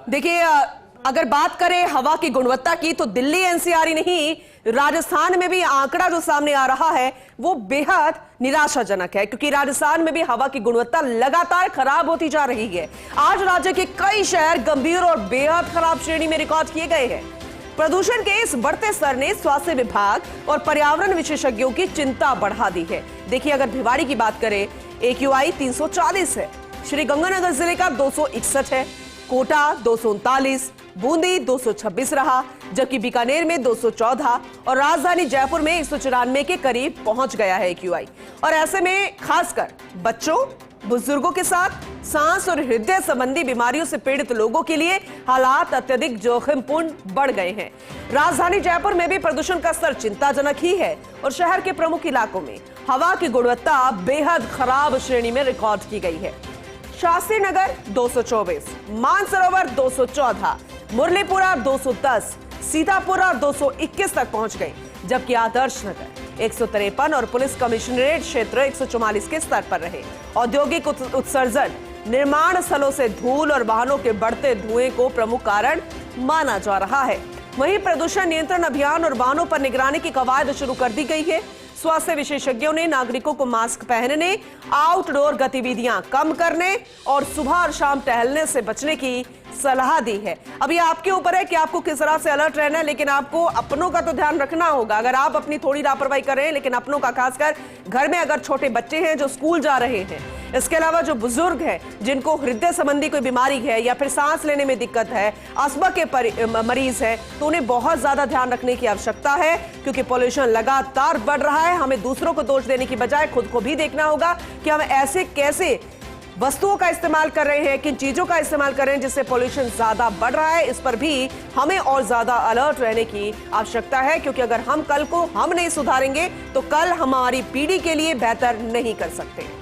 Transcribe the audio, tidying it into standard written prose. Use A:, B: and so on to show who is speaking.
A: देखिए, अगर बात करें हवा की गुणवत्ता की तो दिल्ली एनसीआर ही नहीं, राजस्थान में भी आंकड़ा जो सामने आ रहा है वो बेहद निराशाजनक है, क्योंकि राजस्थान में भी हवा की गुणवत्ता लगातार खराब होती जा रही है। आज राज्य के कई शहर गंभीर और बेहद खराब श्रेणी में रिकॉर्ड किए गए हैं। प्रदूषण के इस बढ़ते स्तर ने स्वास्थ्य विभाग और पर्यावरण विशेषज्ञों की चिंता बढ़ा दी है। देखिए, अगर भिवाड़ी की बात करें, AQI 340 है, श्रीगंगानगर जिले का 261 है, कोटा 239, बूंदी 226 रहा, जबकि बीकानेर में 214 और राजधानी जयपुर में 194 के करीब पहुंच गया है AQI। और ऐसे में खासकर बच्चों, बुजुर्गों के साथ सांस और हृदय संबंधी बीमारियों से पीड़ित लोगों के लिए हालात अत्यधिक जोखिमपूर्ण बढ़ गए हैं। राजधानी जयपुर में भी प्रदूषण का स्तर चिंताजनक ही है और शहर के प्रमुख इलाकों में हवा की गुणवत्ता बेहद खराब श्रेणी में रिकॉर्ड की गई है। शास्त्री नगर 224, मानसरोवर 214, मुरलीपुरा 210, सीतापुरा 221 तक पहुंच गई, जबकि आदर्श नगर 153 और पुलिस कमिश्नरेट क्षेत्र 144 के स्तर पर रहे। औद्योगिक उत्सर्जन, निर्माण स्थलों से धूल और वाहनों के बढ़ते धुएं को प्रमुख कारण माना जा रहा है। वहीं प्रदूषण नियंत्रण अभियान और वाहनों पर निगरानी की कवायद शुरू कर दी गई है। स्वास्थ्य विशेषज्ञों ने नागरिकों को मास्क पहनने, आउटडोर गतिविधियां कम करने और सुबह और शाम टहलने से बचने की सलाह दी है। अभी आपके ऊपर है कि आपको किस तरह से अलर्ट रहना है, लेकिन आपको अपनों का तो ध्यान रखना होगा। अगर आप अपनी थोड़ी लापरवाही कर रहे हैं, लेकिन अपनों का, खासकर घर में अगर छोटे बच्चे हैं जो स्कूल जा रहे हैं, इसके अलावा जो बुजुर्ग हैं जिनको हृदय संबंधी कोई बीमारी है या फिर सांस लेने में दिक्कत है, अस्थमा के मरीज है, तो उन्हें बहुत ज्यादा ध्यान रखने की आवश्यकता है, क्योंकि पॉल्यूशन लगातार बढ़ रहा है। हमें दूसरों को दोष देने की बजाय खुद को भी देखना होगा कि हम ऐसे कैसे वस्तुओं का इस्तेमाल कर रहे हैं, किन चीजों का इस्तेमाल कर रहे हैं जिससे पॉल्यूशन ज्यादा बढ़ रहा है। इस पर भी हमें और ज्यादा अलर्ट रहने की आवश्यकता है, क्योंकि अगर हम कल को हम नहीं सुधारेंगे तो कल हमारी पीढ़ी के लिए बेहतर नहीं कर सकते।